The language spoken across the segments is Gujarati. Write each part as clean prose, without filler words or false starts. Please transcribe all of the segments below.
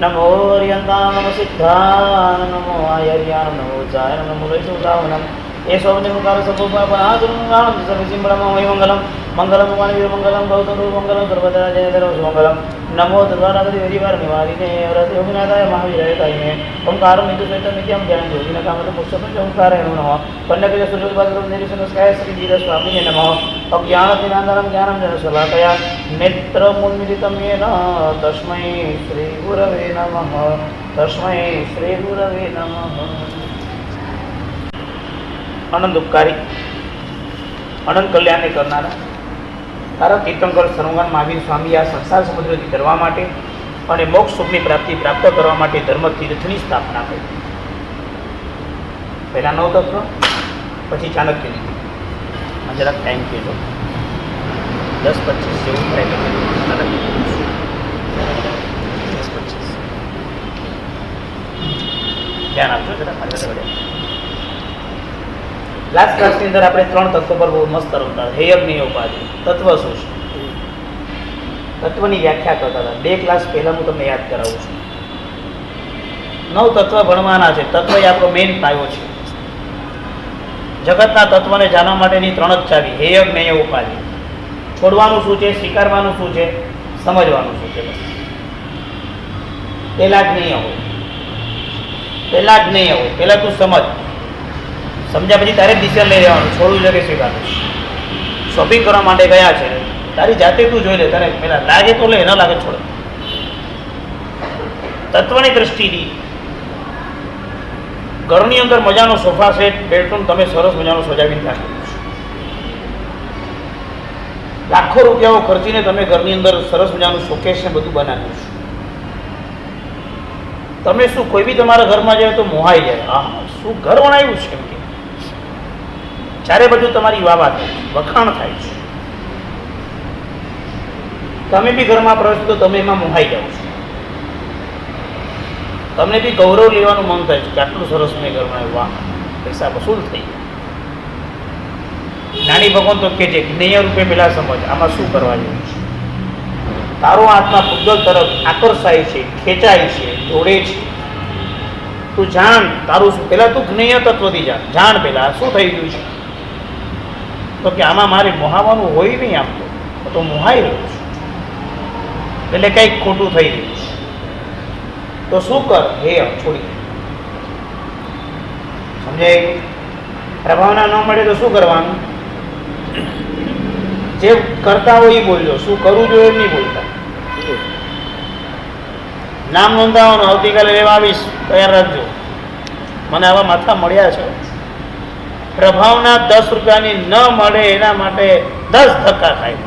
नमो अर्यन्तां नमो सिद्धाय नमो आयर्यां नमो जाय नमो वैष्णवावनं ये शोभनिमुखार सभुपापनादुर्गाणं सर्वसिंहमंगलं मंगलं वाणिवीरमंगलं गौतमरूपमंगलं सर्वदा जयधर्मसुमंगलं नमो दुर्वारागतिहरिवारनिवारिणे व्रतयोगिनाथाय महावीराय ओंकारं नित्यं ज्ञानं ज्योतिनकामतं पुष्पं ओंकाराय नमः पन्नकज सूर्योपाद्रवनिरीक्षणस्काय श्रीवीरस्वामिने नमः अज्ञानतिनान्दनं ज्ञानं जनशलाकया नेत्रमुन्मिलितं येन तस्मै श्रीगुरवे नमः तस्मै श्रीगुरवे नमः। अनंत उपकारी अनंत कल्याण करनारा तारा तीर्थंकर सर्वज्ञ महावीर स्वामी आ संसार समुद्रથી તરવા માટે અને મોક્ષ સુખની પ્રાપ્તિ પ્રાપ્ત કરવા માટે ધર્મ તીર્થની સ્થાપના કરી। પહેલા 9 તત્વ પછી ચાણક્ય નીતિ। જરાક ટાઈમ કહેજો 10-25 જેવું થાય 10-25 ધ્યાન આપજો જરા આગળ। लास्ट क्लास की अंदर आपने 3 तत्व पर बहुत मस्त होता है। हेयज्ञ उपाधि तत्व शू तत्व की व्याख्या करता था। 2 क्लास पहला हूँ तमने याद करावुं छुं। 9 तत्व भणवाना है। तत्व ए आपणो मेन पायो है। जगतना तत्व ने जानवा माटेनी 3 ज चावी हेयज्ञ उपाधि। छोड़वानुं शुं छे, स्वीकारवानुं शुं छे, समजवानुं शुं छे। पहला ज्ञेय हो, पहला ज्ञेय हो, पहला तू समझ, समझा पछी तारे डिसिजन लई लेवानुं। छोड़વું છે કે સ્વીકારવું। શોપિંગ કરવા માટે ગયા છે, તારી જાતે તું જોઈ લે, તને પેલા લાગે તો લે, ન લાગે છોડ। તત્વની દ્રષ્ટિથી ઘરની અંદર મજાનો સોફા સેટ બેડરૂમ તમે સરસ મજાનો સજાવીને રાખેલું છે। લાખો રૂપિયાઓ ખર્ચીને તમે ઘરની અંદર સરસ મજાનું શોકેસ ને બધું બનાવ્યું છે। તમે શું કોઈ બી તમારા ઘરમાં જાય તો મોહાઈ જાય, હા શું ઘર બનાવ્યું છે એમ કે ચારે બાજુ તમારી વાવા થાય, વખાણ થાય છે। તમે બી ઘરમાં પ્રવેશો તો તમે એમાં મોહાઈ જાઓ છો। તમને બી ગૌરવ લેવાનું મન થાય છે કે આટલું સરસ મેં ઘર બનાવ્યું, વાહ પૈસા વસૂલ થઈ ગયા। નાની ભગવાન તો કે છે જ્ઞેય રૂપે પેલા સમજ આમાં શું કરવા જેવું છે। તારો આત્મા પૂજલ તરફ આકર્ષાય છે, ખેંચાય છે, દોડે છે। તું જાણ તારું શું, પેલા તું જ્ઞેય તત્વથી જાણ પેલા શું થઈ ગયું છે। તો કે આમાં મારે મોહાવાનું હોય નહીં, આમ તો મોહાઈ રહ્યું છું, એટલે કંઈક ખોટું થઈ રહ્યું છે। તો શું કર, હે છોડી સમજાય। પ્રભાવના ન મળે તો શું કરવાનું, જે કરતા હોય એ બોલજો, શું કરવું જોઈએ એમ નહીં બોલતા। નામ નોંધાવવાનું, આવતીકાલે લેવા આવીશ, તૈયાર રાખજો। મને આવા માથા મળ્યા છે। પ્રભાવના 10 રૂપિયાની ન મળે એના માટે 10 ધક્કા ખાય।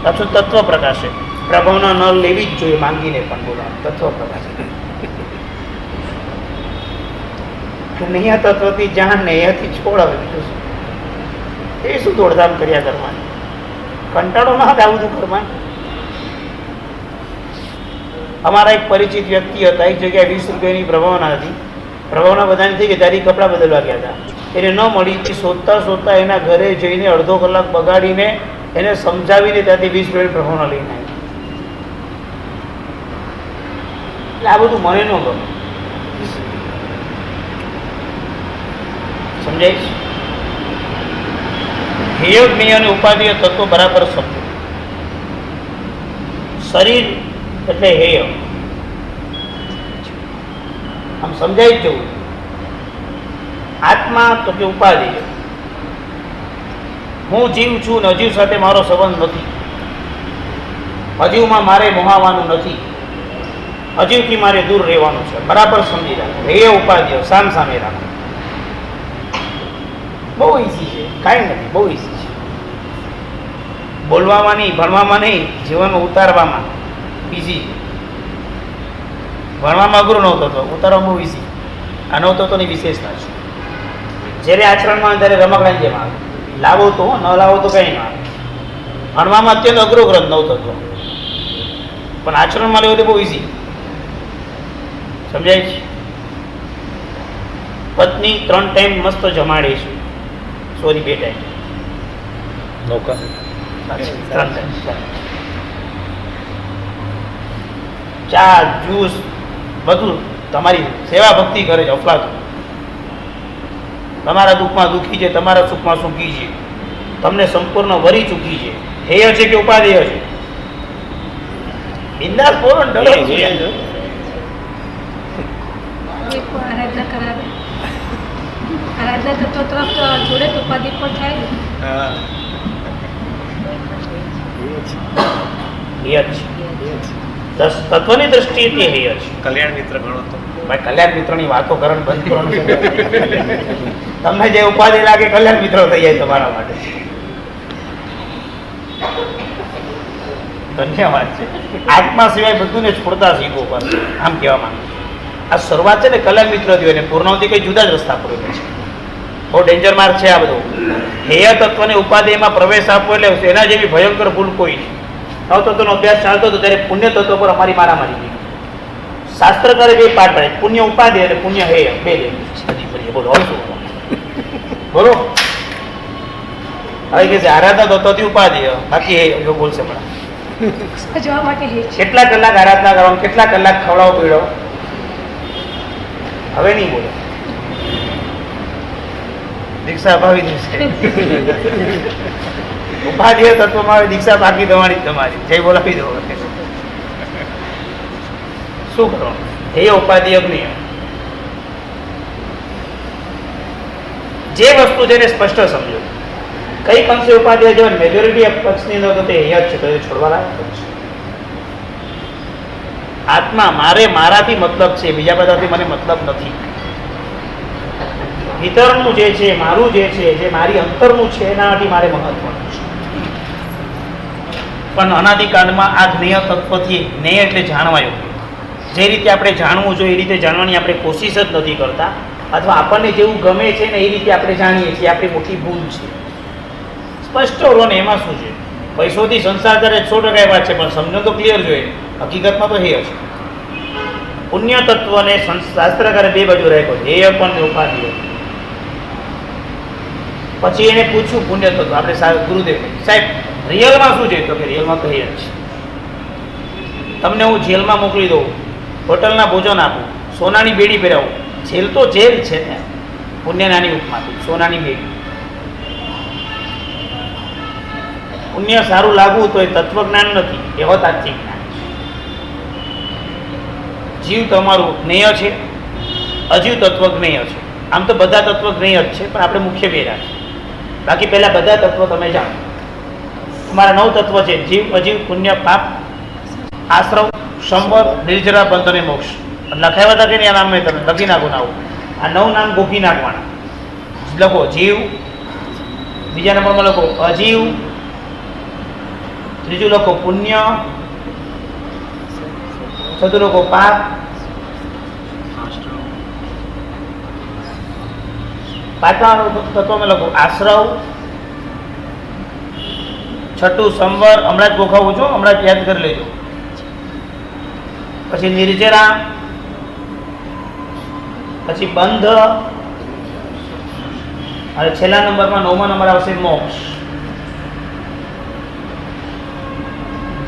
પાછું તત્વ પ્રકાશે પ્રભાવના ન લેવી જ જોઈએ, માંગીને પણ બોલા તત્વ પ્રકાશે। નહીં તત્વથી જાણ ને એથી છોડાવે, બીજું શું એ શું દોડધામ કર્યા કરવાની, કંટાળો ના હતા આવું કરવાનું। અમારા એક પરિચિત વ્યક્તિ હતા, એક જગ્યાએ 20 રૂપિયાની પ્રભાવના હતી। પ્રભાવના બધાની થઈ ગઈ, તારી કપડાં બદલવા ગયા હતા, એને ન મળી। શોધતા શોધતા એના ઘરે જઈને અડધો કલાક બગાડીને એને સમજાવીને ત્યાંથી 20 રૂપિયાની પ્રભાવના લઈને આવી। એટલે આ બધું મને ન ગમે, સમજાય છે। હેય જ્ઞેય અને ઉપાધિ તત્વો બરાબર સમજો। શરીર એટલે હેય, આમ સમજાય જ જવું। આત્મા તો કે ઉપાધિ, હું જીવ છું ને અજીવ સાથે મારો સંબંધ નથી, અજીવમાં મારે મોહાવાનું નથી, અજીવથી મારે દૂર રહેવાનું છે। બરાબર સમજી રાખો, હેય ઉપાધિઓ સામ સામે રાખો। બહુ ઈઝી છે, કાંઈ નથી, બહુ ઈઝી છે। બોલવામાં નહીં, ભણવામાં નહીં, જીવનમાં ઉતારવામાં ઈઝી છે। ભણવામાં અઘરું ન થતો, ઉતારવામાં બહુ ઈઝી। આ 9 તત્વની વિશેષતા છે। જ્યારે આચરણમાં ત્યારે રમકડાની જેમ આવે, લાવો તો ન લાવો તો કંઈ ના આવે। ભણવામાં અત્યંત અઘરો ગ્રંથ 9 તત્વ, પણ આચરણમાં લેવો તો બહુ ઈઝી, સમજાય છે। પત્ની 3 ટાઈમ મસ્ત જમાડે છે, સોરી 2 ટાઈમ, 3 ટાઈમ। ચા જ્યુસ બધું તમારી સેવા ભક્તિ કરે છે અફલાતું. તમારા દુઃખમાં દુઃખી છે, તમારા સુખમાં સુખી છે, તમને સંપૂર્ણ વરી ચૂકી છે. હેય છે કે ઉપાદેય છે? બિંદાસ બોલો ને, ડરો છે. આરાધના તત્વ તરફ જોડે તો ઉપાધિ પણ થાય ને. હેય છે. તત્વની દ્રષ્ટિએ તે હેય છે. કલ્યાણ મિત્ર ગણો તો ભાઈ કલ્યાણ મિત્રની વાતો કરવાનું બંધ કરવાનું છે. તમને જે ઉપાધિ લાગે કલ્યાણ મિત્રો થઈ જાય તમારા માટે. ધન્યવાદ છે. આત્મા સિવાય બધું છોડતા શીખવો પડે, આમ કહેવા માંગુ. આ શરૂઆત છે ને કલ્યાણ મિત્ર થયો ને પૂર્ણાવતી કઈ જુદા જ રસ્તા પર છે. બહુ ડેન્જર માર્ગ છે આ બધું. હેય તત્વની ઉપાધિમાં પ્રવેશ આપવો એટલે એના જેવી ભયંકર ભૂલ કોઈ નહીં. નવ તત્વનો અભ્યાસ ચાલતો હતો ત્યારે પુણ્ય તત્વ પર અમારી મારામારી થઈ. શાસ્ત્રકારે બે પાઠ પાડે, પુણ્ય ઉપાધિ અને પુણ્ય હેય બે લે. બોલો હવે શું બોલો? હવે કે છે આરાધના તત્વથી ઉપાધિ, બાકી હેય બોલશે પણ. સમજવા માટે હે છે. કેટલા કલાક આરાધના કરવાનું, કેટલા કલાક ખવડાવો પીવડાવો, હવે નહીં બોલો. દીક્ષા અપાવી દેશે. ઉપાધિ તત્વમાં હવે દીક્ષા બાકી દેવાની તમારી, જય બોલાવી દો. શું કરવાનું? એ ઉપાધિ અગ્નિ જે વસ્તુ છે એને સ્પષ્ટ સમજો. કઈ અંશે ઉપાધિ જો મેજોરિટી પક્ષની અંદર તો તે હેય જ છે, તો એ છોડવા લાગે. આત્મા મારાથી મતલબ છે, બીજા બધાથી મને મતલબ નથી. ભીતરનું જે છે, મારું જે છે, જે મારી અંતરનું છે એનાથી મારે મહત્વનું છે. પણ અનાદિકાળમાં આ જ્ઞેય તત્વથી, જ્ઞેય એટલે જાણવા યોગ્ય, જે રીતે આપણે જાણવું જોઈએ એ રીતે જાણવાની આપણે કોશિશ જ નથી કરતા, અથવા આપણને જેવું ગમે છે ને એ રીતે આપણે જાણીએ છીએ, આપણી મોટી ભૂલ છે. સ્પષ્ટ રહો ને, એમાં શું છે? પૈસોથી સંસાર કરે 100% વાત છે, પણ સમજો તો ક્લિયર જોઈએ. હકીકતમાં તો હેય છે. પુણ્ય તત્વને શાસ્ત્રકારે બે બાજુ રાખ્યો, હેય પણ ઉપાધિ. પછી એને પૂછ્યું પુણ્ય તત્વ, આપણે ગુરુદેવ સાહેબ રિયલમાં શું છે? તો કે રિયલમાં તો હેય છે. તમને હું જેલમાં મોકલી દઉં, હોટલના ભોજન આપું, સોનાની બેડી પહેરાવું, જેલ તો જેલ છે ને. પુણ્ય નાની ઉપમાથી સોનાની બેડી. પુણ્ય સારું લાગવું તો એ તત્વજ્ઞાન નથી, એ તાત્વિક જ્ઞાન છે. જીવ તમારું જ્ઞેય છે, અજીવ તત્વ જ્ઞેય છે. આમ તો બધા તત્વ જ્ઞેય જ છે, પણ આપણે મુખ્ય બે રાખીએ. બાકી પહેલા બધા તત્વ તમે જાણો. તમારા 9 તત્વ છે: જીવ, અજીવ, પુણ્ય, પાપ, આશ્રવ, સંવર, નિર્જરા, બંધ અને મોક્ષ. લખાવ્યા હતા કે નહીં? આ નામ મેં તમે લખી નાખો. ના, આ 9 નામ ગોખી નાખવાના. લખો જીવ, બીજા નંબરમાં લખો અજીવ, ત્રીજું લખો પુણ્ય, ચોથું લખો પાપ, પાંચમા તત્વમાં લખો આશ્રવ, છઠ્ઠું સંવર, હમણાં જ ગોખાવું છું, હમણાં જ યાદ કરી લેજો. પછી નિર્જરા, પછી બંધ, અને છેલ્લા નંબરમાં 9મા નંબર આવશે મોક્ષ.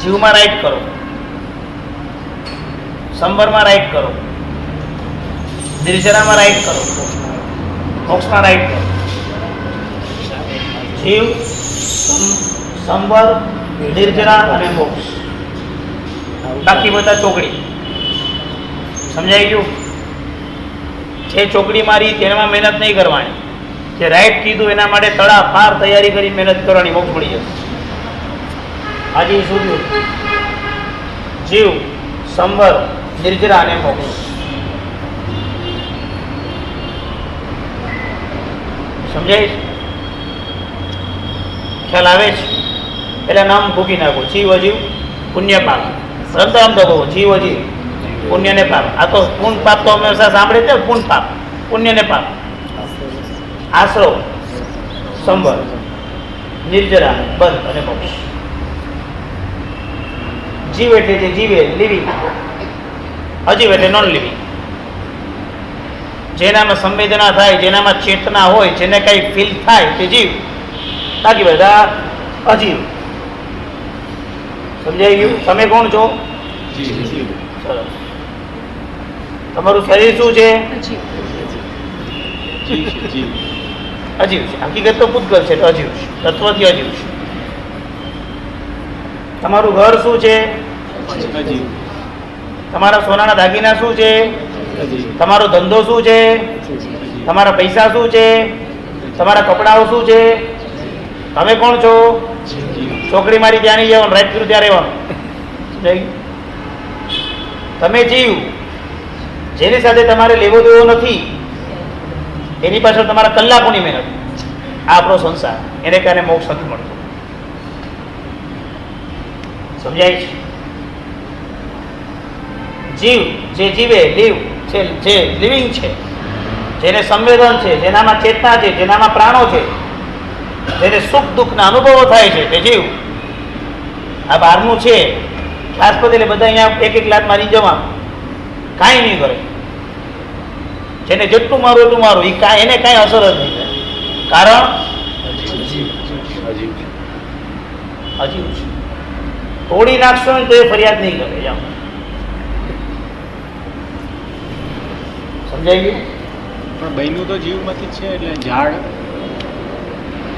જીવમાં રાઈટ કરો, સંવરમાં રાઈટ કરો, નિર્જરામાં રાઈટ કરો, મોક્ષમાં રાઈટ કરો. જીવ, સંવર, નિર્જરા અને મોક્ષ. બાકી બધા ચોકડી. સમજાઈ ગયું? જે ચોકડી મારી તેનામાં મહેનત નહીં કરવાની, જે રાઈટ કીધું એના માટે તડાફાર તૈયારી કરી મહેનત કરવાની, મોક્ષ મળી જશે. આજે શું થયું? જીવ, સંવર, નિર્જરા અને મોક્ષ. સમજાય? ખ્યાલ આવે છે? પેલા નામ ભૂકી નાખો: જીવ, અજીવ, પુણ્ય, પાપ. રંતરામ તો કહો જીવ, અજીવ, પુણ્ય ને પાપ. આ તો પુણ્ય પાપ તો હંમેશા સાંભળે છે. પુણ્ય પાપ, પુણ્ય ને પાપ, આશ્રવ, સંવર, નિર્જરા, બંધ અને મોક્ષ. જીવ એટલે જે જીવે, લિવિંગ. અજીવ એટલે નોન લિવિંગ. જેનામાં સંવેદના થાય, જેનામાં ચેતના હોય, જેને કઈ ફીલ થાય તે જીવ. બાકી બધા અજીવ. સમજાઈ ગયું? તમે કોણ છો? સરસ. તમારું શરીર શું છે? અજીવ છે. હકીકત તો પૂતગલ છે, તો અજીવ છે, તત્વથી અજીવ છે. તમારું ઘર શું છે? તમારા સોનાના દાગીના શું છે? તમારો ધંધો શું છે? તમારા પૈસા શું છે? તમારા કપડાઓ શું છે? તમે કોણ છો? છોકરી મારી ત્યાં નહીં જવાનું, રાઈટ થયું ત્યાં રહેવાનું. સમજાય ગયું? તમે જીવ, જેની સાથે તમારે લેવો દેવો નથી, એની પાછળ તમારા કલાકોની મહેનત, આ આપણો સંસાર, એને કારણે મોક્ષ નથી મળતો. સમજાય છે? જીવ જે જીવે, લીવ છે, જે લિવિંગ છે, જેને સંવેદન છે, જેનામાં ચેતના છે, જેનામાં પ્રાણો છે, જેને સુખ દુઃખના અનુભવો થાય છે, તે જીવ. આ બહારનું છે ક્લાસ પતે એટલે બધા અહીંયા એક લાત મારી જવા, કાંઈ નહીં કરે. જેને જેટલું મારું એટલું મારું, એ કાંઈ, એને કાંઈ અસર જ નહીં થાય. કારણ અજીવ છે. તોડી નાખશો ને તો એ ફરિયાદ નહીં કરે. જાઓ, સમજાઈ ગયું? પણ બહેનું તો જીવમાંથી જ છે, એટલે ઝાડ.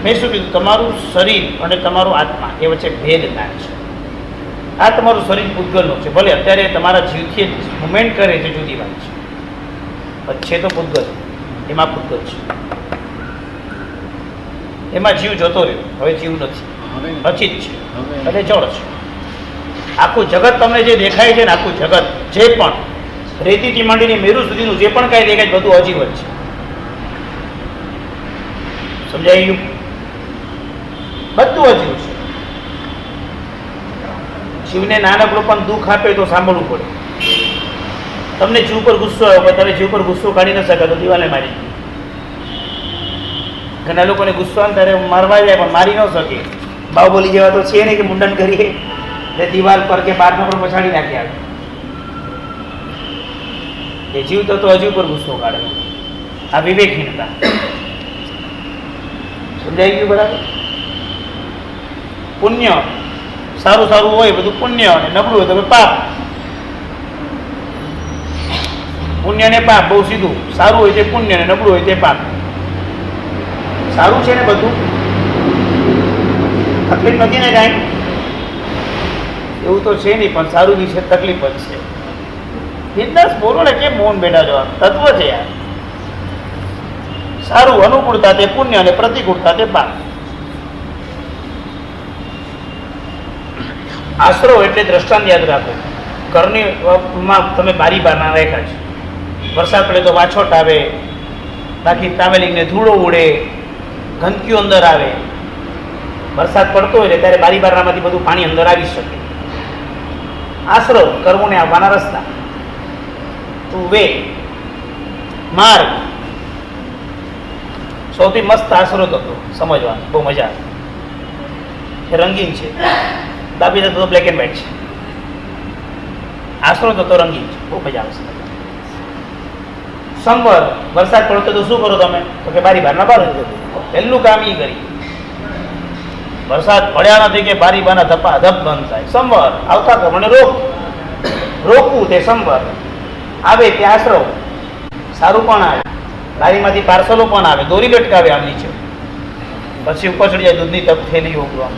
મેં શું કીધું? તમારું શરીર અને તમારું આત્મા એ વચ્ચે ભેદ ના છે. આ તમારું શરીર પૂતગલનું છે. ભલે અત્યારે તમારા જીવથી મુવમેન્ટ કરે છે, જુદી વાત છે, પણ છે તો પૂતગલ. એમાં પૂતગલ છે, એમાં જીવ જતો રહ્યો, હવે જીવ નથી, હવે અચિત છે, હવે એટલે જળ છે. આખું જગત તમને જે દેખાય છે ને, આખું જગત, જે પણ રેતીથી માંડીને મેરુ સુધીનું જે પણ કાંઈ દેખાય છે, બધું અજીવ જ છે. સમજાઈ ગયું? બધું અજીવ છે. જીવને નાનકડું પણ દુઃખ આપે તો સાંભળવું પડે. તમને જીવ પર ગુસ્સો આવ્યો, પણ તમે જીવ પર ગુસ્સો કાઢી ન શકાય તો દિવાલે મારી. ઘણા લોકોને ગુસ્સો આવે ત્યારે મારવા જાય, પણ મારી ન શકે. બાહુબલી જેવા તો છે ને કે મુંડન કરીએ એટલે દિવાલ પર કે બહારના પર પછાડી નાખી આવે. એ જીવ તો અજીવ પર ગુસ્સો કાઢે. આ વિવેકહીનતા. સમજાઈ ગયું બરાબર? પુણ્ય સારું સારું હોય બધું પુણ્ય, અને નબળું હોય તો પાપ. પુણ્ય ને પાપ બહુ સીધું. સારું હોય તે પુણ્ય ને નબળું હોય તે પાપ. સારું છે ને બધું, તકલીફ નથી ને કાંઈ? એવું તો છે નહીં, પણ સારું બી છે, તકલીફ જ છે. બિંદાસ બોલો ને, કેમ મૌન બેઠા છો? તત્વ છે યાર. સારું અનુકૂળતા તે પુણ્ય અને પ્રતિકૂળતા તે પાપ. આશરો એટલે દ્રષ્ટાંત યાદ રાખો. ઘરની માં તમે બારી બારના રાખ્યા છે, વરસાદ પડે તો વાછોટ આવે, બાકી ટ્રાવેલિંગને ધૂળો ઉડે, ગંદકીઓ અંદર આવે. વરસાદ પડતો હોય ત્યારે બારી બારણામાંથી બધું પાણી અંદર આવી શકે. આશરો કર્મોને આવવાના રસ્તા, ટુ વે, માર્ગ. સૌથી મસ્ત આશરો હતો સમજવાનો, બહુ મજા આવે. રંગીન છે. ડાબી તો બ્લેક એન્ડ વ્હાઇટ છે. આશરો તો રંગીન છે, બહુ મજા આવશે. સંવર, વરસાદ પડતો તો શું કરો તમે? તો કે બારી બારના બાર. પહેલું કામ એ કરી. વરસાદ પડ્યા નથી કે બારી બારના ધપા ધપ બંધ થાય. સંવર આવતા ક્રમને રોકવું તે સંવર. આવે તે આશરો. સારું પણ આવે, બારીમાંથી પાર્સલો પણ આવે, દોરી લટકાવે આમ નીચે, પછી ઉપર ચડી જાય દૂધની તપ થેલી ઉગવા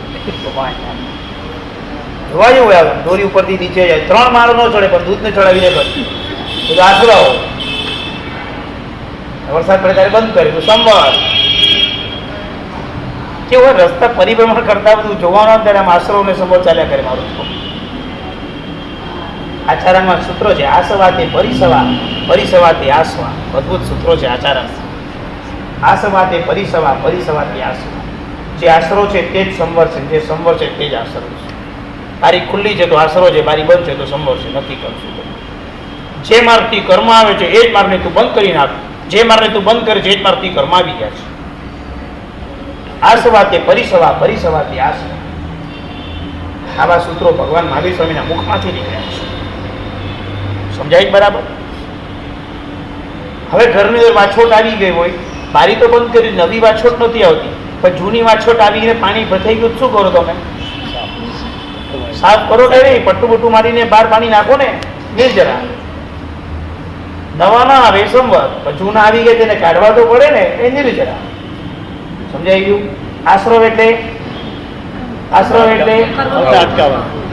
જોવાયું હોય. આવે દોરી ઉપરથી નીચે જાય, 3 માળો ન ચડે પણ દૂધને ચડાવી દે. પછી આશરો વરસાદ પડે ત્યારે બંધ કરે તો સંવર. કેવું હોય, રસ્તા પરિભ્રમણ કરતા બધું જોવાનું ત્યારે આમ આશરો ને સંવર ચાલ્યા કરે. મારું આચાર્યમાં સૂત્રો છે, આસવા તે પરિસવા, પરિસવા તે આસવા. અદભુત સૂત્રો છે આચાર્ય. આસવા તે પરિસવા, પરિસવા તે આસવા. જે આશરો છે તે જ સંવર છે, જે સંવર છે તે જ આશરો છે. બારી ખુલ્લી છે તો આશરો છે, બારી બંધ છે તો સંવર છે. નક્કી કરશું. જે માર્ગથી કર્મ આવે છે એ જ માર્ગને તું બંધ કરી નાખ. જે માર્ગને તું બંધ કરે છે એ જ માર્ગથી કર્મ આવી ગયા છે. આસવા તે પરિસવા, પરિસવા તે આસવા. આવા સૂત્રો ભગવાન મહાવીર સ્વામીના મુખમાંથી નીકળ્યા છે. સમજાય બરાબર? હવે ઘરની અંદર વાછોટ આવી ગઈ હોય, બારી તો બંધ કરી, નવી વાછોટ નથી આવતી, પણ જૂની વાછોટ આવીને પાણી ભથાઈ ગયું, શું કરો તમે? સાફ કરો કે નહીં, પટ્ટું બટ્ટું મારીને બહાર પાણી નાખો ને, નિર્જરા. નવા ના આવે સંવર, જૂના આવી ગયા તેને કાઢવા તો પડે ને, એ નિર્જરા. સમજાઈ ગયું? આશ્રવ એટલે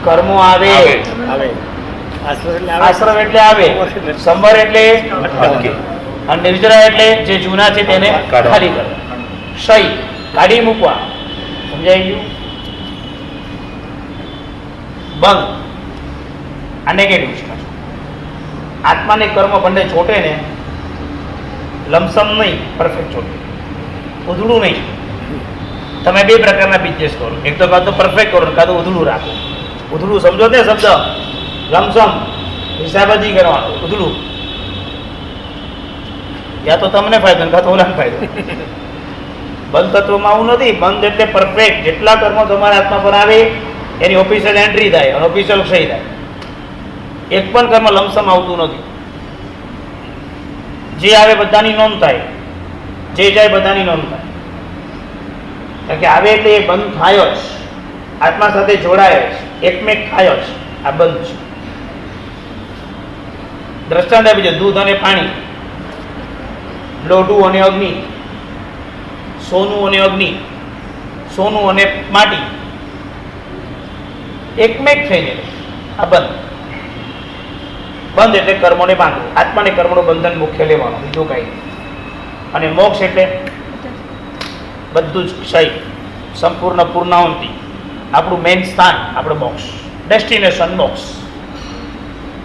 કર્મો આવે. આશ્રવ એટલે આવે, સંવર એટલે અટકે, અને નિર્જરા એટલે જે જૂના છે તેને ખાલી કરે, ક્ષય કાઢી મૂકવા. સમજાઈ ગયું? બંધ આ નેગેટિવ છે. આત્માને કર્મ બંને છોટે ને, લમસમ નહીં, પરફેક્ટ છોટે, ઉધડું નહીં. તમે બે પ્રકારના બિઝનેસ કરો, એક તો કાં તો પરફેક્ટ કરો, કાં તો ઉધડું રાખો. ઉધડું સમજો ને શબ્દ, લમસમ હિસાબજી કરવાનું, ઉધડું. યા તો તમને ફાયદો કાં તો ઓલાને ફાયદો. બંધ તત્વમાં આવું નથી. બંધ એટલે પરફેક્ટ. જેટલા કર્મો તમારા આત્મા પર આવે એની ઓફિશિયલ એન્ટ્રી થાય અને ઓફિશિયલ ક્ષય થાય. એક પણ કર્મ લમસમ આવતું નથી. જે આવે બધાની નોંધ થાય, જે જાય બધાની નોંધ થાય. કારણ કે આવે એટલે એ બંધ થાય જ, આત્મા સાથે જોડાય જ, એકમેક થાય જ. આ બંધ છે. દ્રષ્ટાંત આપી છે, દૂધ અને પાણી, લોઢું અને અગ્નિ, સોનું અને અગ્નિ, સોનું અને માટી, એકમેક થઈને આ બંધ. બંધ એટલે કર્મોને બાંધવું. આત્માને કર્મનું બંધન મુખ્ય લેવાનું, બીજું કઈ નહીં. અને મોક્ષ એટલે બધું જ ક્ષય, સંપૂર્ણ પૂર્ણાવંતિ. આપણું મેઇન સ્થાન, આપણું મોક્ષ, ડેસ્ટિનેશન મોક્ષ.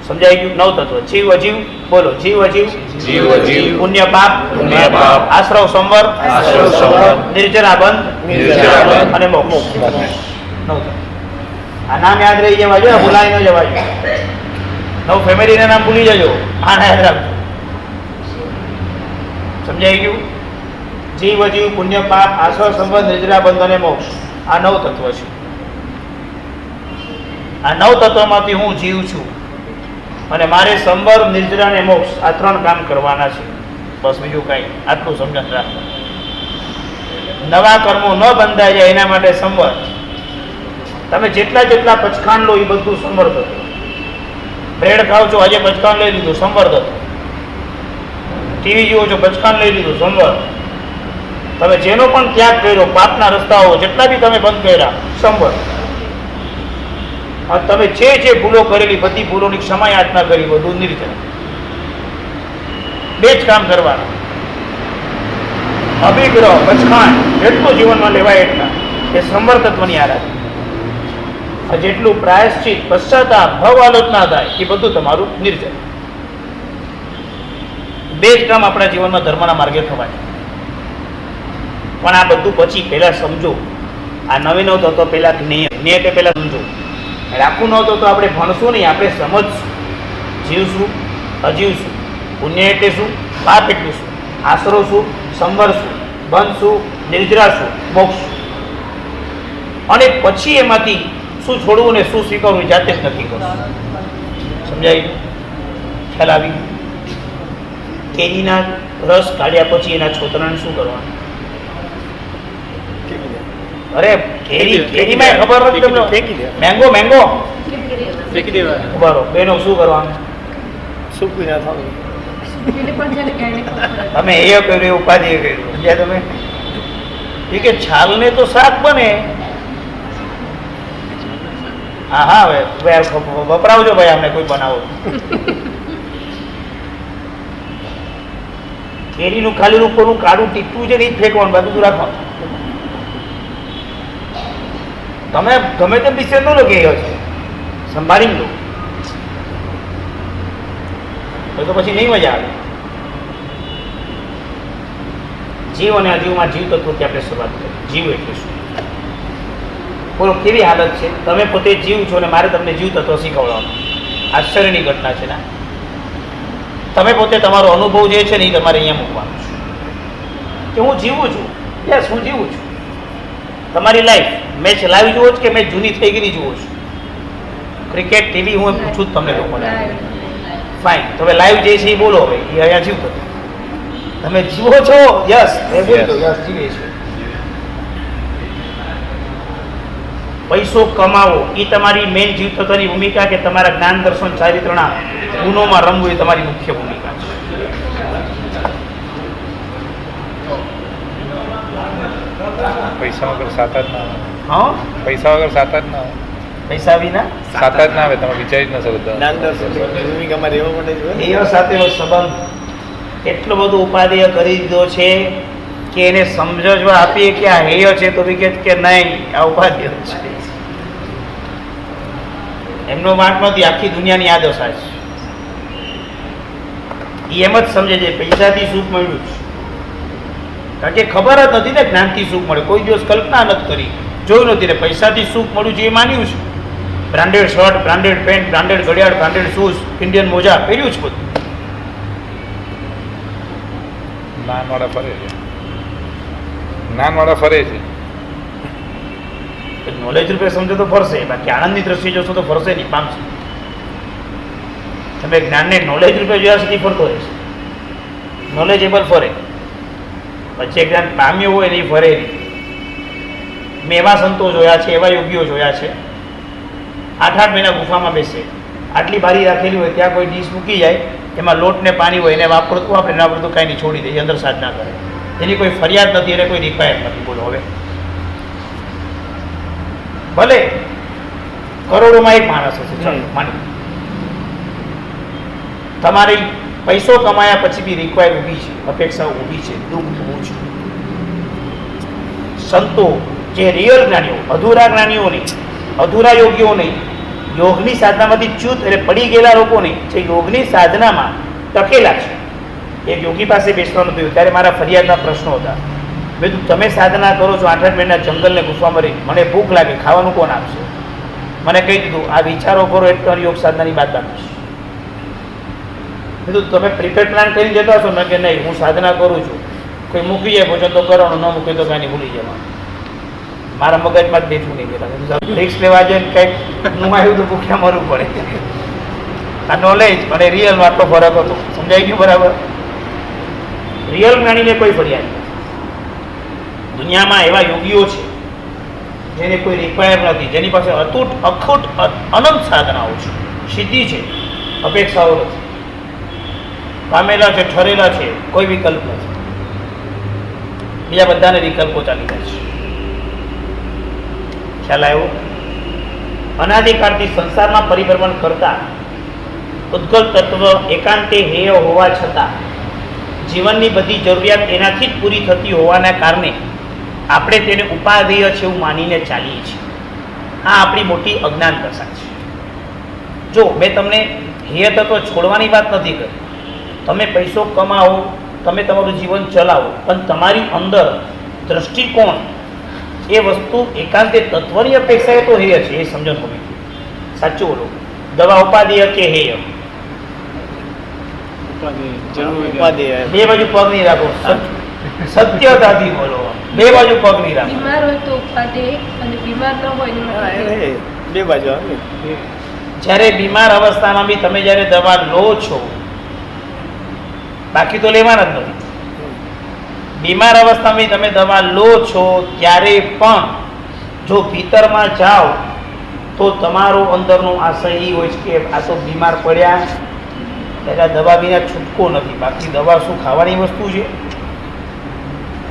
સમજાઈ ગયું? નવ તત્વ: જીવ અજીવ, બોલો, જીવ અજીવ, પુણ્ય પાપ, આશ્રવ સંવર, નિર્જરા બંધ અને મોક્ષ. નવ તત્વ. આ નામ યાદ રહી જવા જોઈએ, ભૂલાઈ ન જવા જોઈએ. નવ ફેમિલીના નામ ભૂલી જજો, આના યાદ રાખજો. સમજાઈ ગયું? જીવ અજીવ, પુણ્ય પાપ, આશ્રવ સંવર, નિર્જરા બંધ અને મોક્ષ. આ નવ તત્વ છે. આ નવ તત્વમાંથી હું જીવ છું અને મારે સંવર, નિર્જરા અને મોક્ષ આ ત્રણ કામ કરવાના છે. બસ, બીજું કાંઈ. આટલું સમજણ રાખો. નવા કર્મો ન બંધાઈ જાય એના માટે સંવર. તમે જેટલા પચખાણ લો એ બધું સંવર થતું. બ્રેડ ખાવ છો, આજે પચખાણ લઈ લીધું, સંવર થતું. ટીવી જુઓ છો, પચખાણ લઈ લીધું, સંવર. તમે જેનો પણ ત્યાગ કર્યો, પાપના રસ્તાઓ જેટલા બી તમે બંધ કર્યા, સંવર. અને તમે જે ભૂલો કરેલી બધી ભૂલોની ક્ષમા યાચના કરી, બધું નિર્જન. બે જ કામ કરવાના. અભિગ્રહ, પચખાણ જેટલું જીવનમાં લેવાય એટલા, એ સંવર તત્વની આરાધના. જેટલું પ્રાયશ્ચિત, પશ્ચાતાપ, ભવ આલોચના થાય એ બધું તમારું નિર્જન. બે જ કામ આપણા જીવનમાં ધર્મના માર્ગે થવાય. પણ આ બધું પછી પહેલા સમજો. આ નવે નવ તત્વ પહેલા જ્ઞેય એટલે પહેલા સમજો. રાખવું નહોતું તો આપણે ભણશું નહીં, આપણે સમજશું. જીવશું, અજીવશું, પુણ્ય એટલે શું, પાપ એટલે શું, આશરો શું, સંવર શું, બંધ શું, નિર્જરા શું, મોક્ષ શું. અને પછી એમાંથી શું છોડવું ને શું સ્વીકારવું જાતે જ નક્કી કરવું. સમજાય? ખ્યાલ આવી? કેરીના રસ કાઢ્યા પછી એના છોતરાને શું કરવાનું? અરે કેરીમાં ખબર નથી તમને? મેંગો ફેંકી દેવા. બરો બેનો શું કરવાનું? સૂકવી ના થવું. તમે એ કર્યું, ઉપાધિ એ કર્યું. સમજ્યા તમે? એ કે છાલને તો શાક બને. હા હવે વપરાવજો ભાઈ, અમને કોઈ બનાવો. કેરીનું ખાલી ઉપરનું કાળું ટીપું છે ને એ જ ફેંકવાનું, બધું રાખવાનું. તમે ગમે તેમ ડિસિઝન ન લો કે છે, સંભાળી લો, તો પછી નહીં મજા આવે. જીવ અને અજીવમાં જીવ તત્વથી આપણે શરૂઆત કરી. જીવ એટલે શું? બોલો, કેવી હાલત છે? તમે પોતે જીવ છો ને મારે તમને જીવ તત્વ શીખવવાનું. આશ્ચર્યની ઘટના છે ને. તમે પોતે તમારો અનુભવ જે છે ને એ તમારે અહીંયા મૂકવાનો છે કે હું જીવું છું. યસ, હું જીવું છું. તમારી લાઈફ મેચ લાઈવ જુઓ છો કે મેચ જૂની થઈ ગયેલી જુઓ છો? ક્રિકેટ, ટીવી, હું પૂછું જ તમને લોકોને. ફાઇન, તમે લાઈવ જે છે એ બોલો. હવે એ અહીંયા જીવ કરો. તમે જીવો છો? યસ, એ બોલો. યસ, જીવે છે. પૈસો કમાવો એ તમારી મેઇન જીવતત્વની ભૂમિકા કે તમારા જ્ઞાન દર્શન ચારિત્રના ગુણોમાં રમવું એ તમારી મુખ્ય ભૂમિકા છે? પૈસા વગર સાત જ ના આવે. હા, પૈસા વગર સાત જ ના આવે. પૈસા વિના સાત જ ના આવે. તમે વિચારી જ ન શકો. જ્ઞાન દર્શન ભૂમિકામાં રહેવા માટે જ હોય. દેવ સાથેનો સંબંધ એટલો બધો ઉપાદેય કરી દીધો છે કે એને સમજવા આપીએ કે આ હેય છે તો બી કે નહીં આ ઉપાદેય છે. એમનો વાંક નથી, આખી દુનિયાની આ દશા છે. એ એમ જ સમજે છે પૈસાથી સુખ મળ્યું છે, કારણ કે ખબર જ નથી ને જ્ઞાનથી સુખ મળે. કોઈ દિવસ કલ્પના નથી કરી, જોયું નથી ને પૈસાથી સુખ મળ્યું છે એ માન્યું છે. Branded shirt, branded pant, branded ઘડિયાળ, બ્રાન્ડેડ શૂઝ, ઇન્ડિયન મોજા પહેર્યું છે બધું. જ્ઞાનવાળા ફરે છે. જ્ઞાનવાળા ફરે છે. નોલેજ રૂપે સમજો તો ફરશે, બાકી આનંદની દ્રષ્ટિએ જોશો તો ફરશે નહીં, પામશે. તમે જ્ઞાનને નોલેજ રૂપે જોયા સુધી ફરતો રહેશે. નોલેજેબલ ફરે, પછી જ્ઞાન પામ્યું હોય ને એ ફરે નહીં. મેં એવા સંતો જોયા છે, એવા યોગીઓ જોયા છે, 8-8 મહિના ગુફામાં બેસે, આટલી બારી રાખેલી હોય, ત્યાં કોઈ ડીશ મૂકી જાય, એમાં લોટ ને પાણી હોય, એને વાપરતું આપણે ના વાપરતું કાંઈ નહીં, છોડી દે, અંદર સાધના કરે. એની કોઈ ફરિયાદ નથી, એને કોઈ રિક્વાયર નથી. બોલો હવે ભલે કરોડોમાં એક માણસ હશે, ચાલો માની તમારી પૈસો કમાયા પછી બી રિક્વાયર ઊભી છે, અપેક્ષા ઊભી છે, દુઃખ ઊભું છે. સંતો જે રિયલ જ્ઞાનીઓ, અધૂરા જ્ઞાનીઓ નહીં, અધૂરા યોગીઓ નહીં, યોગની સાધનામાંથી ચ્યુત એટલે પડી ગયેલા લોકો નહીં, જે યોગની સાધનામાં ટકેલા છે. એક યોગી પાસે બેસવાનું થયું ત્યારે મારા ફરિયાદના પ્રશ્નો હતા. મેં કીધું તમે સાધના કરો છો 8-8 મહિના જંગલને ગુફામાં રહી, મને ભૂખ લાગે, ખાવાનું કોણ આપશે? મને કહી દીધું આ વિચારો કરો એટલે યોગ સાધનાની વાત આપીશ. કીધું તમે પ્રિપેર પ્લાન કરીને જતા છો? મેં કે નહીં, હું સાધના કરું છું, કોઈ મૂકી જાય ભોજન તો કરવાનું, ન મૂકે તો કાંઈ ભૂલી જવાનું. મારા મગજમાં જ બેઠું નહીં પેલા રિક્સ લેવા જાય ને કંઈક નુમાયું તો ભૂખ્યા મરવું પડે. આ નોલેજ અને રિયલમાં આટલો ફરક હતો. સમજાઈ ગયું બરાબર? રિયલ જ્ઞાનીને કોઈ ફરિયાદ નથી. દુનિયામાં એવા યોગીઓ છે જેને કોઈ રિક્વાયર નથી, જેની પાસે અતૂટ અખૂટ અનંત સાધનાઓ છે, સિદ્ધિ છે, અપેક્ષાઓ નથી, પામેલા છે, ઠરેલા છે, કોઈ વિકલ્પ નથી. બીજા બધાને વિકલ્પો ચાલી જાય છે. ખ્યાલ આવ્યો? અનાદિકાળથી સંસારમાં પરિભ્રમણ કરતા ઉદ્ગલ તત્વ એકાંતે હેય હોવા છતાં જીવનની બધી જરૂરિયાત એનાથી જ પૂરી થતી હોવાના કારણે આપણે તેને ઉપાદેય છે એવું માનીને ચાલીએ છીએ. આ આપણી મોટી અજ્ઞાન દશા છે. જો મેં તમને હેય તત્વ છોડવાની વાત નથી કરી, તમે પૈસો કમાવો, તમે તમારું જીવન ચલાવો, પણ તમારી અંદર દ્રષ્ટિકોણ એ વસ્તુ એકાંતે તત્વની અપેક્ષાએ તો હેય છે, એ સમજણ હોવી. સાચું બોલો, દવા ઉપાદેય કે હેય? ઉપાદેય. બે બાજુ પગ નહીં રાખો, સત્યતાથી બોલો. બે બાજુ પગ નહીં રાખો. બીમાર હોય તો ઉપાદેય અને બીમાર ન હોય ને હા, એ બે બાજુ આવે. જ્યારે બીમાર અવસ્થામાં બી તમે જ્યારે દવા લો છો, બાકી તો લેવાના જ નથી. બીમાર અવસ્થામાં તમે દવા લો છો ત્યારે પણ જો ભીતરમાં જાઓ તો તમારો અંદરનો આશય એ હોય છે કે આ તો બીમાર પડ્યા એટલે દવા વિના છૂટકો નથી. બાકી દવા શું ખાવાની વસ્તુ છે?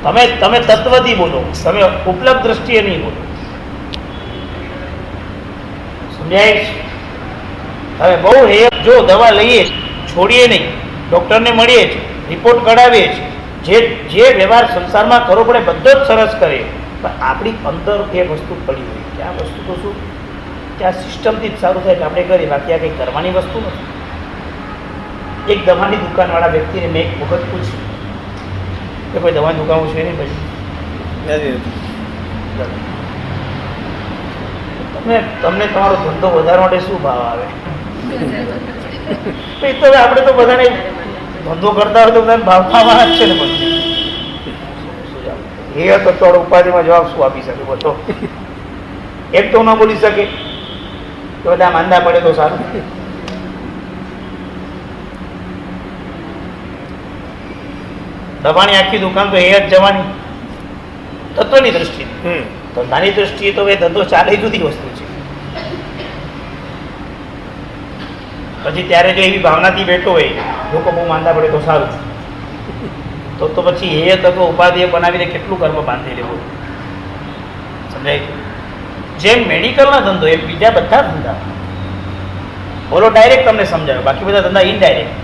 તમે તત્વથી બોલો, તમે ઉપલબ્ધ દ્રષ્ટિએ નહીં બોલો. સમજાય છે? હવે બહુ જો દવા લઈએ, છોડીએ નહીં, ડૉક્ટરને મળીએ છીએ, રિપોર્ટ કઢાવીએ છીએ, જે વ્યવહાર સંસારમાં કરવો પડે બધો જ સરસ કરે, પણ આપણી અંદર એ વસ્તુ પડી હોય કે આ વસ્તુ તો શું કે આ સિસ્ટમથી જ સારું થાય એટલે આપણે કરીએ, બાકી આ કંઈ કરવાની વસ્તુ નથી. એક દવાની દુકાનવાળા વ્યક્તિને મેં એક વખત પૂછ્યું કે કોઈ દવાની દુકાનો છે નહીં પછી તમને તમારો ધંધો વધારવા માટે શું ભાવ આવે? એ તો આપણે તો બધાને ધંધો કરતા હોય તો બધાને ભાવ ખાવાના જ છે ને. પછી એ હતો થોડો ઉપાધિમાં જવાબ શું આપી શકે? બોલો, એમ તો ન બોલી શકે તો બધા માંદા પડે તો સારું. દવાની આખી દુકાન તો એ જ જવાની તત્વની દ્રષ્ટિ. ધંધાની દ્રષ્ટિએ તો એ ધંધો ચાલે એ જુદી વસ્તુ છે. પછી ત્યારે જો એવી ભાવનાથી બેઠો હોય લોકો બહુ માંદા પડે તો સારું, તો પછી એ તત્વ ઉપાધિ બનાવીને કેટલું કર્મ બાંધી લેવું. સમજાય? જેમ મેડિકલનો ધંધો એમ બીજા બધા ધંધા. બોલો ડાયરેક્ટ તમને સમજાવ્યો, બાકી બધા ધંધા indirect.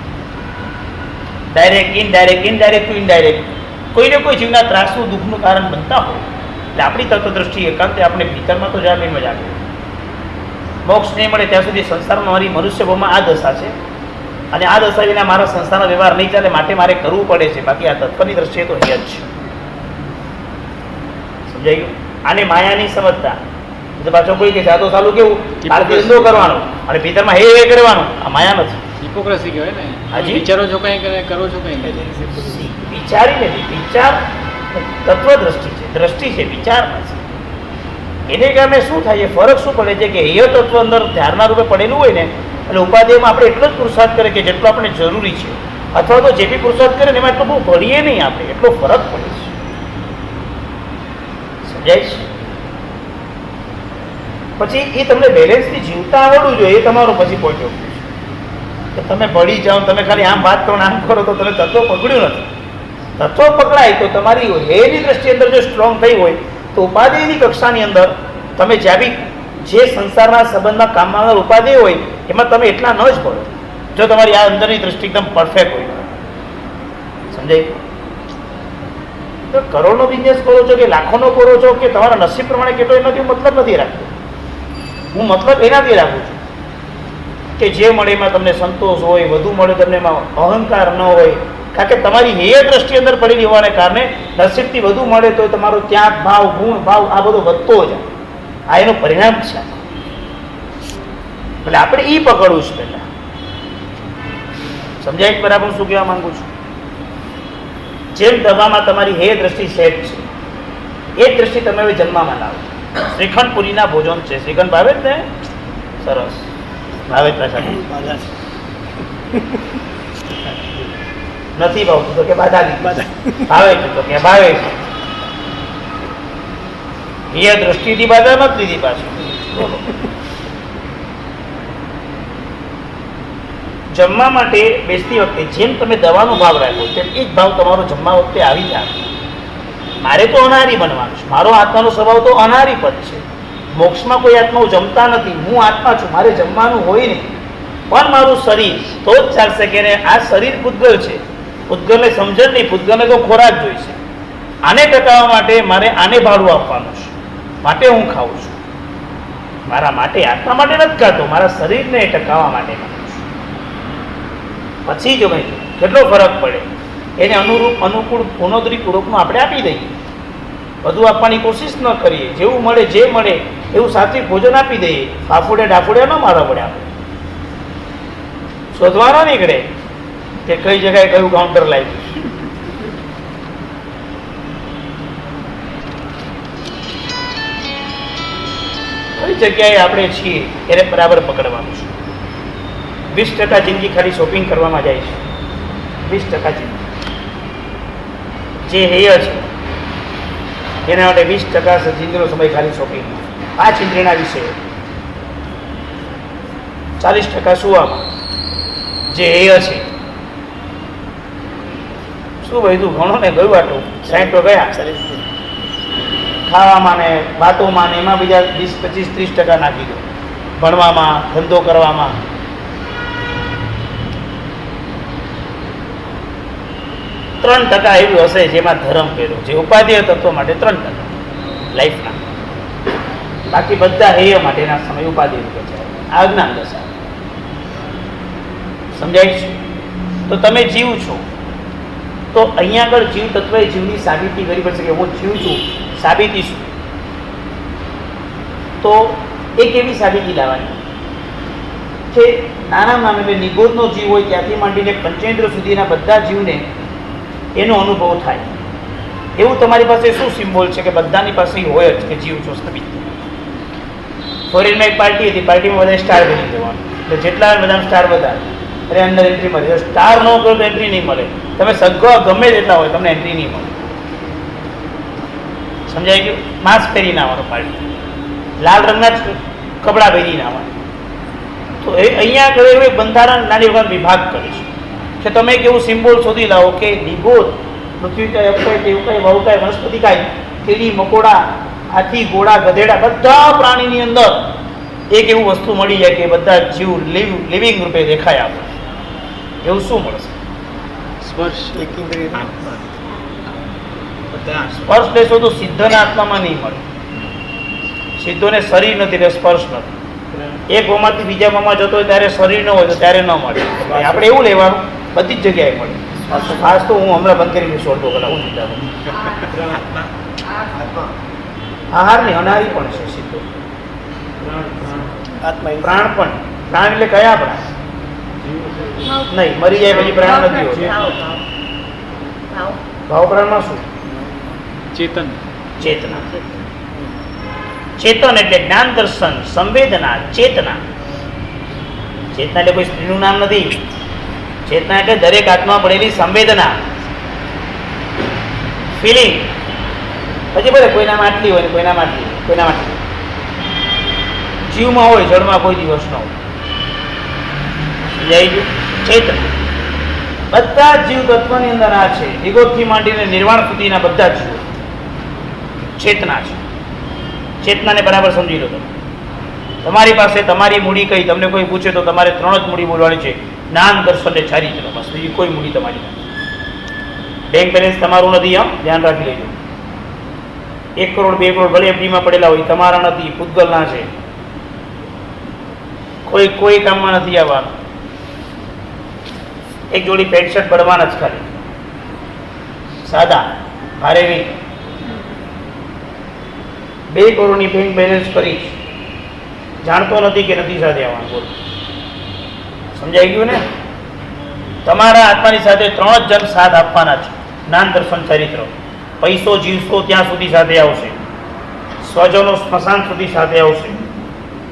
Direct indirect, indirect to indirect કોઈને કોઈ જીવના ત્રાસનું દુઃખનું કારણ બનતા હોય. એટલે આપણી તત્વદ્રષ્ટિ એકાંતે આપણે ભીતરમાં તો જાગે મજા આવે. મોક્ષ નહીં મળે ત્યાં સુધી સંસારમાં મારી મનુષ્ય ભાવમાં આ દશા છે, અને આ દશા વિના મારા સંસારનો વ્યવહાર નહીં ચાલે, માટે મારે કરવું પડે છે. બાકી આ તત્વની દ્રષ્ટિએ તો હે જ છે. સમજાઈ ગયું? આને માયા નહીં સમજતા. તો પાછો કોઈ કે સાદો સાલું કેવું ધંધો કરવાનો અને ભીતરમાં હે કરવાનું, આ માયા નથી. હિપોક્રેસી કહેવાય ને. હાજી? વિચારો છો કંઈ કરે, કરો છો કંઈ કરે. વિચારી નથી. વિચાર તત્વ દ્રષ્ટિ છે, દ્રષ્ટિ છે, વિચાર નથી. એને કારણે શું થાય છે, ફરક શું પડે છે કે એ તત્વ અંદર ધ્યાનના રૂપે પડેલું હોય ને, એટલે ઉપાધ્યાયમાં આપણે એટલો જ પુરુષાર્થ કરે કે જેટલો આપણે જરૂરી છે, અથવા તો જે બી પુરુષાર્થ કરે ને એમાં એટલું બહુ ભળીએ નહીં આપણે, એટલો ફરક પડે છે. સમજાય છે? પછી એ તમને બેલેન્સથી જીવતા આવડવું જોઈએ, એ તમારો પછી પોઈન્ટ ઓફ વ્યૂ છે. તમે ભળી જાઓ, તમે ખાલી આમ વાત કરો આમ કરો તો તમે તત્વ પકડ્યું નથી. તત્વ પકડાય તો તમારી હેની દ્રષ્ટિ અંદર જો સ્ટ્રોંગ થઈ હોય તો ઉપાધ્યાયની કક્ષાની અંદર તમે જ્યાં બી જે સંસારના સંબંધમાં કામમાં આવનાર ઉપાધ્યાય હોય એમાં તમે એટલા ન જ પડો, જો તમારી આ અંદરની દ્રષ્ટિ એકદમ પરફેક્ટ હોય. સમજાય? તો કરોડનો બિઝનેસ કરો છો કે લાખોનો કરો છો કે તમારા નસીબ પ્રમાણે કેટલો એનાથી મતલબ નથી રાખતો. હું મતલબ એનાથી રાખું છું કે જે મળે એમાં તમને સંતોષ હોય, વધુ મળે તમને એમાં અહંકાર ન હોય. કારણ કે તમારી હૈયે દ્રષ્ટિ અંદર પડેલી હોવાને કારણે નસીબથી વધુ મળે તો તમારો ત્યાગ ભાવ, ગુણ ભાવ આ બધો વધતો જાય. આ એનું પરિણામ છે. એટલે આપણે એ પકડવું છે પહેલા. સમજાય બરાબર શું કહેવા માંગુ છું? જેમ દવામાં તમારી હૈયે દ્રષ્ટિ સેટ છે, એ જ દ્રષ્ટિ તમે હવે જન્મમાં લાવો. શ્રીખંડ પુરીના ભોજન છે. શ્રીખંડ ભાવે જ ને? સરસ ભાવે જ પાછા નથી ભાવતું તો કે બાધા ભાવે છે તો કે ભાવે છે. એ દ્રષ્ટિથી બાધા નથી લીધી પાછું. બોલો. જમવા માટે બેસતી વખતે જેમ તમે દવાનો ભાવ રાખો તેમ એ જ ભાવ તમારો જમવા વખતે આવી જાય. મારે તો અનાહારી બનવાનું છે, મારો આત્માનો સ્વભાવ તો અનાહારી પદ છે. મોક્ષમાં કોઈ આત્માઓ જમતા નથી, હું આત્મા છું, મારે જમવાનું હોય નહીં. પણ મારું શરીર તો જ ચાલશે કે આ શરીર પૂતગલ છે. પૂતગલને સમજણ નહીં, પૂતગલને તો ખોરાક જોઈશે. આને ટકાવવા માટે મારે આને ભાડું આપવાનું છે, માટે હું ખાઉં છું. મારા માટે, આત્મા માટે નથી ખાતો, મારા શરીરને ટકાવવા માટે ખાઉં છું. પછી જો ભાઈ કેટલો ફરક પડે. એને અનુરૂપ અનુકૂળ ગુણોત્તરી પૂર્વકનું આપણે આપી દઈએ, બધું આપવાની કોશિશ ન કરીએ. જેવું મળે જે મળે એવું સાત્વિક ભોજન આપી દઈએ. ફાફુડે ડાફુડે ન મારવા પડે. આપણે શોધવાનો નીકળે કે કઈ જગ્યાએ કયું કાઉન્ટર લાવ્યું. કઈ જગ્યાએ આપણે છીએ એને બરાબર પકડવાનું છે. 20% જિંદગી ખાલી શોપિંગ કરવામાં જાય છે. 20% જિંદગી જે હેય છે એના માટે 20% જિંદગીનો સમય ખાલી શોપિંગ. 5 ઇન્દ્રિયના વિશે 40% સુવામાં. જે હેય છે શું બધું ઘણો ને ગયું આટલું 60 તો ગયા. ખાવામાં ને વાતોમાં ને એમાં બીજા 20, 25, 30% નાખી દો. ભણવામાં, ધંધો કરવામાં. ત્રણ 3% એવું હશે જેમાં ધર્મ કર્યો, જે ઉપાધ્યાય તત્વ માટે 3% લાઈફના. બાકી બધા હેય માટેના સમય ઉપાધ્યાય રૂપે છે. આ અજ્ઞાન દશા. સમજાય છે? તો તમે જીવ છો તો અહીંયા આગળ જીવ તત્વએ જીવની સાબિતી કરવી પડશે કે હું જીવ છું. સાબિતી શું? તો એ કેવી સાબિતી લાવવાની કે નાના નિગોદનો જીવ હોય ત્યાંથી માંડીને પંચેન્દ્ર સુધીના બધા જીવને એનો અનુભવ થાય. એવું તમારી પાસે શું સિમ્બોલ છે કે બધાની પાસે હોય જ કે જીવ છો સાબિત. ફોરેનમાં એક પાર્ટી હતી, પાર્ટીમાં બધા સ્ટાર બની જવાનું. એટલે જેટલા બધા સ્ટાર વધારે એટલે અંદર એન્ટ્રી મળે. સ્ટાર ન કરો તો એન્ટ્રી નહીં મળે. તમે સગા ગમે તેટલા હોય તમને એન્ટ્રી નહીં મળે. સમજાઈ ગયું? માસ્ક પહેરી નાવાનું પાડી, લાલ રંગના જ કપડાં પહેરી નાવાના. તો અહીંયા આગળ એવું બંધારણ નાની વખત વિભાગ કરે છે કે તમે એક એવું સિમ્બોલ શોધી લાવો કે નિગોદ, પૃથ્વી કાંઈ, અપકાય, દેવકાય, વહુકાય, વનસ્પતિ કાંઈ, કીડી મકોડા, હાથી, ઘોડા, ગધેડા, બધા પ્રાણીની અંદર એક એવું વસ્તુ મળી જાય કે બધા જીવ લિવિંગ રૂપે દેખાય આપણે. એવું શું મળશે? સ્પર્શ. એક ઇન્દ્રિય સ્પર્શ લેશો તો સિદ્ધના આત્મામાં નહીં મળે. સિદ્ધોને શરીર નથી એટલે સ્પર્શ નથી. એક ભાવમાંથી બીજા ભાવમાં જતો હોય ત્યારે શરીર ન હોય તો ત્યારે ન મળે. આપણે એવું લેવાનું બધી જ જગ્યાએ મળે. ખાસ તો હું હમણાં બંધ કરીને છોડતો કલા હું ચિંતા કરું. આહાર ને અનાહારી પણ છે સિદ્ધો. આત્મા પ્રાણ પણ. પ્રાણ એટલે કયા પ્રાણ? નહીં, મરી જાય પછી પ્રાણ નથી હોતો. ભાવ પ્રાણમાં શું? ચેતન. ચેતના. ચેતન એટલે જ્ઞાન, દર્શન, સંવેદના, ચેતના. ચેતના એટલે કોઈ સ્ત્રીનું નામ નથી. ચેતના એટલે દરેક આત્મા પડેલી સંવેદના, ફિલિંગ. પછી ભલે કોઈનામાં આટલી હોય ને કોઈનામાં આટલી હોય, કોઈનામાં આટલી. જીવમાં હોય, જળમાં કોઈ દિવસ ન હોય. સમજાઈ ગયું? ચેતના. બધા જીવ તત્વની અંદર આ છે. નિગોદથી માંડીને નિર્વાણ સુધીના બધા જીવો ચેતના છે. ચેતનાને બરાબર સમજી લો તમે. તમારી પાસે તમારી મૂડી કઈ, તમને કોઈ પૂછે તો તમારે 3 જ મૂડી બોલવાની છે: જ્ઞાન, દર્શન ને ચારિત્ર. બસ બીજી કોઈ મૂડી તમારી નથી. બેંક બેલેન્સ તમારું નથી, ધ્યાન રાખી લેજો. 1 કરોડ 2 કરોડ ભલે એફડીમાં પડેલા હોય, તમારા નથી, પૂતગલના છે. કોઈ કામમાં નથી આવવાનું. એક જોડી પેન્ટ શર્ટ પડવાના જ ખાલી, સાદા, ભારે નહીં. 2 કરોડની બેંક બેલેન્સ કરી, જાણતો નથી કે નથી સાથે આવવાનું. બોલો, સમજાઈ ગયું ને? તમારા આત્માની સાથે 3 જ જણ સાથ આપવાના છે: જ્ઞાન, દર્શન, ચારિત્ર. પૈસો જીવશો ત્યાં સુધી સાથે આવશે, સ્વજનો સ્મશાન સુધી સાથે આવશે.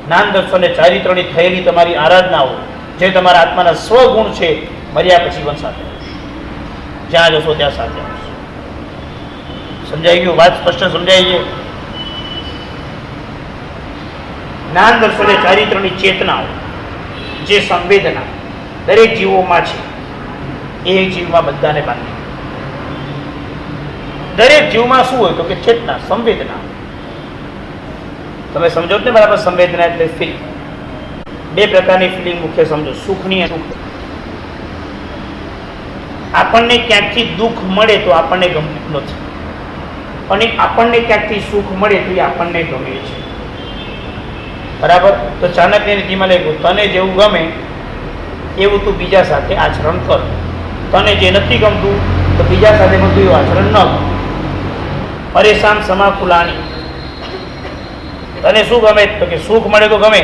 જ્ઞાન, દર્શન અને ચારિત્રની થયેલી તમારી આરાધનાઓ, જે તમારા આત્માના સ્વગુણ છે, મર્યા પછી પણ સાથે આવશે. જ્યાં જશો ત્યાં સાથે આવશે. સમજાઈ ગયું? વાત સ્પષ્ટ સમજાઈ ગઈ? જ્ઞાન, દર્શન અને ચારિત્રની ચેતનાઓ, જે સંવેદના દરેક જીવોમાં છે, એ જીવમાં બધાને બાંધી. દરેક જીવમાં શું હોય તો કે ચેતના, સંવેદના. તમે સમજો ને બરાબર? સંવેદના એટલે ફિલિંગ. 2 પ્રકારની ફિલિંગ મુખ્ય સમજો: સુખની અને દુઃખ. આપણને ક્યાંકથી દુઃખ મળે તો આપણને ગમતું નથી, અને આપણને ક્યાંકથી સુખ મળે તો એ આપણને ગમે છે. બરાબર? તો ચાણક્ય નીતિમાં લખ્યું: તને જેવું ગમે એવું તું બીજા સાથે આચરણ કર. તને જે નથી ગમતું તો બીજા સાથે બધું એવું આચરણ ન કર. પરેશાન સમાકુલાની. તને શું ગમે તો કે સુખ મળે તો ગમે,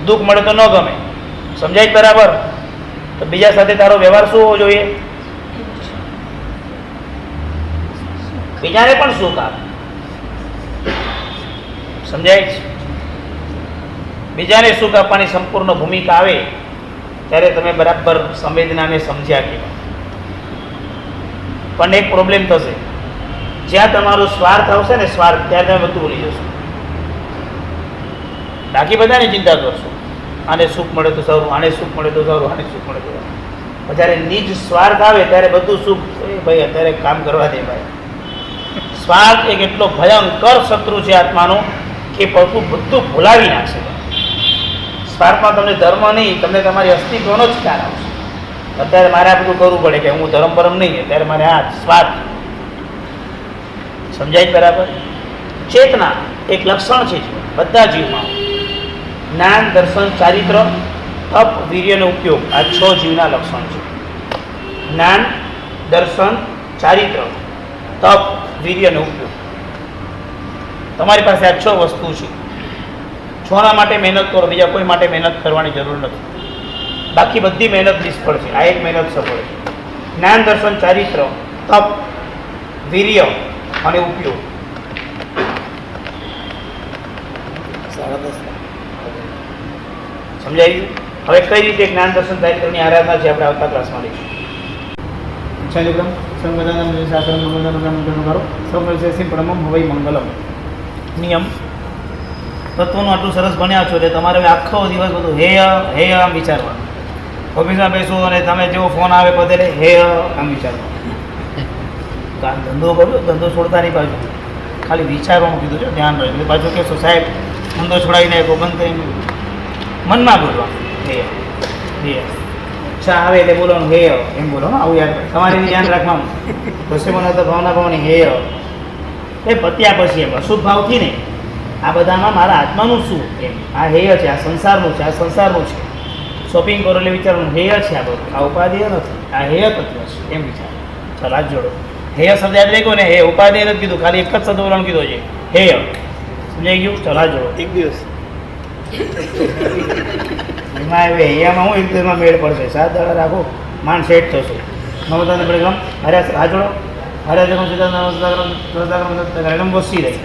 દુઃખ મળે તો ન ગમે. સમજાય બરાબર? તો બીજા સાથે તારો વ્યવહાર શું હોવો જોઈએ? બીજાને પણ સુખ આપ. સમજાય છે? બીજાને સુખ આપવાની સંપૂર્ણ ભૂમિકા આવે ત્યારે તમે બરાબર સંવેદનાને સમજ્યા કહેવાય. પણ એક પ્રોબ્લેમ થશે, જ્યાં તમારો સ્વાર્થ આવશે ને, સ્વાર્થ, ત્યાં તમે બધું ભૂલી જશો. બાકી બધાની ચિંતા કરશો. આને સુખ મળે તો સારું, આને સુખ મળે તો સારું, આને સુખ મળે તો સારું. જ્યારે નિજ સ્વાર્થ આવે ત્યારે બધું સુખ, ભાઈ અત્યારે કામ કરવા દે ભાઈ. સ્વાર્થ એક એટલો ભયંકર શત્રુ છે આત્માનો કે બધું ભૂલાવી નાખશે. સ્વાર્થમાં તમને ધર્મ નહીં, તમને તમારી અસ્તિત્વનો જ ખ્યાલ આવશે. અત્યારે મારે આ બધું કરવું પડે કે હું ધર્મ પરમ નહીં, અત્યારે મારે આ સ્વાર્થ. સમજાય બરાબર? ચેતના એક લક્ષણ છે બધા જીવમાં. જ્ઞાન, દર્શન, ચારિત્ર, તપ, વીર્ય અને ઉપયોગ, આ 6 જીવના લક્ષણ છે. જ્ઞાન, દર્શન, ચારિત્ર, તપ, વીર્ય અને ઉપયોગ. તમારી પાસે આ 6 વસ્તુ છે. 6ના માટે મહેનત કરો, બીજા કોઈ માટે મહેનત કરવાની જરૂર નથી. બાકી બધી મહેનત નિષ્ફળ છે. આ એક મહેનત સફળ છે. જ્ઞાન, દર્શન, ચારિત્ર, તપ, વીર્ય અને ઉપયોગ. 10:30. સમજાય ગયું? હવે કઈ રીતે જ્ઞાન, દર્શન, ચારિત્રની આરાધના છે આપણે આવતા ક્લાસમાં લઈશું. ઈચ્છાદિક્રમ સર્વદાનમ શાસ્ત્રમ મંગલમ કરો સર્વશેષી પરમમ ભવૈ મંગલમ. નિયમ તત્વનું આટલું સરસ ભણ્યા છો એટલે તમારે હવે આખો દિવસ બધું હે આમ વિચારવાનું. ઓફિસમાં બેસો અને તમે જેવો ફોન આવે બધે હે આમ વિચારવાનું. તો આ ધંધો છોડતા નહીં પાછું, ખાલી વિચારવાનું કીધું છે, ધ્યાન રાખજો. પાછું કહેશો સાહેબ ધંધો છોડાવીને નાખો, બંધ કરીને મનમાં બોલવાનું હે હે. અચ્છા આવે એટલે બોલવાનું હે એમ બોલો. આવું યાદ તમારે બી ધ્યાન રાખવાનું. પછી મને તો ભાવના ભાવની હે એ પત્યા પછી એમ અશુદ્ધ ભાવથી નહીં, આ બધામાં મારા આત્માનું શું એમ. આ હેય છે, આ સંસારનું છે, આ સંસારનું છે. શોપિંગ કરો એટલે વિચારવાનું હેય છે આ બધું, આ ઉપાધિ નથી, આ હેય તત્વ છે એમ વિચાર. ચાલ હાથ જોડો. હેય શબ્દ યાદ રાખ્યો ને, હે ઉપાધિ નથી કીધું, ખાલી એક જ શબ્દ બોલવાનું કીધું છે હેય. સમજાઈ ગયું? ચાલ હાથ જોડો. એક દિવસ એમાં હવે હેયામાં હું એક દિવસમાં મેળ પડશે. 7 દાડા રાખો, માંડ સેટ થશે. મમતાને પડે ગમ હરે હાથ જોડો. હરે જગમ સીતા નમસ્કાર વસી રહી.